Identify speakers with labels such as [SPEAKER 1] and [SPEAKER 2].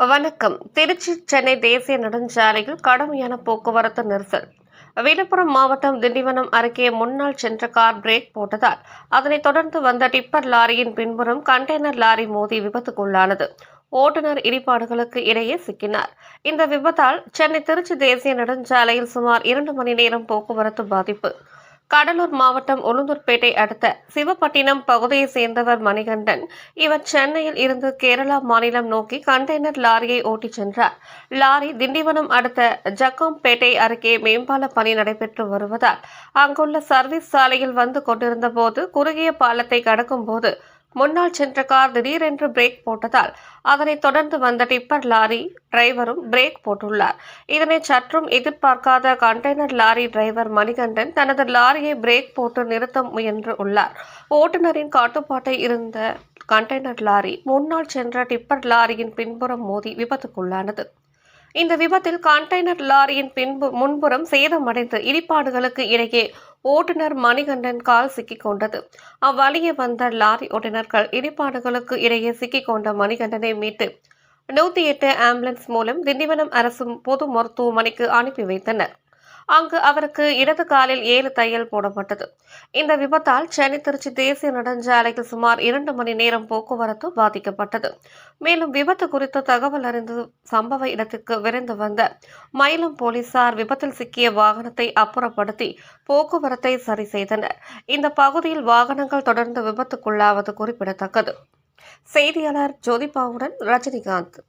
[SPEAKER 1] வணக்கம். திருச்சி சென்னை தேசிய நெடுஞ்சாலையில் கடுமையான போக்குவரத்து நெரிசல். விழுப்புரம் மாவட்டம் திண்டிவனம் அருகே முன்னால் சென்ற கார் பிரேக் போட்டதால் அதனைத் தொடர்ந்து வந்த டிப்பர் லாரியின் பின்புறம் கண்டெய்னர் லாரி மோதி விபத்துக்குள்ளானது. ஓட்டுநர் இடிபாடுகளுக்கு இடையே சிக்கினார். இந்த விபத்தால் சென்னை திருச்சி தேசிய நெடுஞ்சாலையில் சுமார் 2 மணி நேரம் போக்குவரத்து பாதிப்பு. கடலூர் மாவட்டம் உளுந்தூர்பேட்டை அடுத்த சிவப்பட்டினம் பகுதியைச் சேர்ந்தவர் மணிகண்டன். இவர் சென்னையில் இருந்து கேரளா மாநிலம் நோக்கி கண்டெய்னர் லாரியை ஓட்டிச் சென்றார். லாரி திண்டிவனம் அடுத்த ஜக்கம்பேட்டை அருகே மேம்பால பணி நடைபெற்று வருவதால் அங்குள்ள சர்வீஸ் சாலையில் வந்து கொண்டிருந்த போது குறுகிய பாலத்தை கடக்கும் போது முன்னால் சென்ற கார் திடீரென்று பிரேக் போட்டதால் அதனைத் தொடர்ந்து வந்த டிப்பர் லாரி டிரைவரும் பிரேக் போட்டுள்ளார். இதனை சற்றும் எதிர்பார்க்காத கண்டெய்னர் லாரி டிரைவர் மணிகண்டன் தனது லாரியை பிரேக் போட்டு நிறுத்த முயன்று உள்ளார். ஓட்டுநரின் கட்டுப்பாட்டை இருந்த கண்டெய்னர் லாரி முன்னால் சென்ற டிப்பர் லாரியின் பின்புறம் மோதி விபத்துக்குள்ளானது. இந்த விபத்தில் கண்டெய்னர் லாரியின் முன்புறம் சேதமடைந்து இடிபாடுகளுக்கு இடையே ஓட்டுநர் மணிகண்டன் கால் சிக்கிக் கொண்டது. அவ்வழியே வந்த லாரி ஓட்டுநர்கள் இடிபாடுகளுக்கு இடையே சிக்கிக் கொண்ட மணிகண்டனை மீட்டு 108 ஆம்புலன்ஸ் மூலம் திண்டிவனம் அரசு பொது மருத்துவமனைக்கு அனுப்பி வைத்தனர். அங்கு அவருக்கு இடது காலில் 7 தையல் போடப்பட்டது. இந்த விபத்தால் சென்னை திருச்சி தேசிய நெடுஞ்சாலையில் சுமார் 2 மணி நேரம் போக்குவரத்து பாதிக்கப்பட்டது. மேலும் விபத்து குறித்து தகவல் அறிந்து சம்பவ இடத்துக்கு விரைந்து வந்த மயிலம் போலீசார் விபத்தில் சிக்கிய வாகனத்தை அப்புறப்படுத்தி போக்குவரத்தை சரி செய்தனர். இந்த பகுதியில் வாகனங்கள் தொடர்ந்து விபத்துக்குள்ளாவது குறிப்பிடத்தக்கது. செய்தியாளர் ஜோதிபாவுடன் ரஜினிகாந்த்.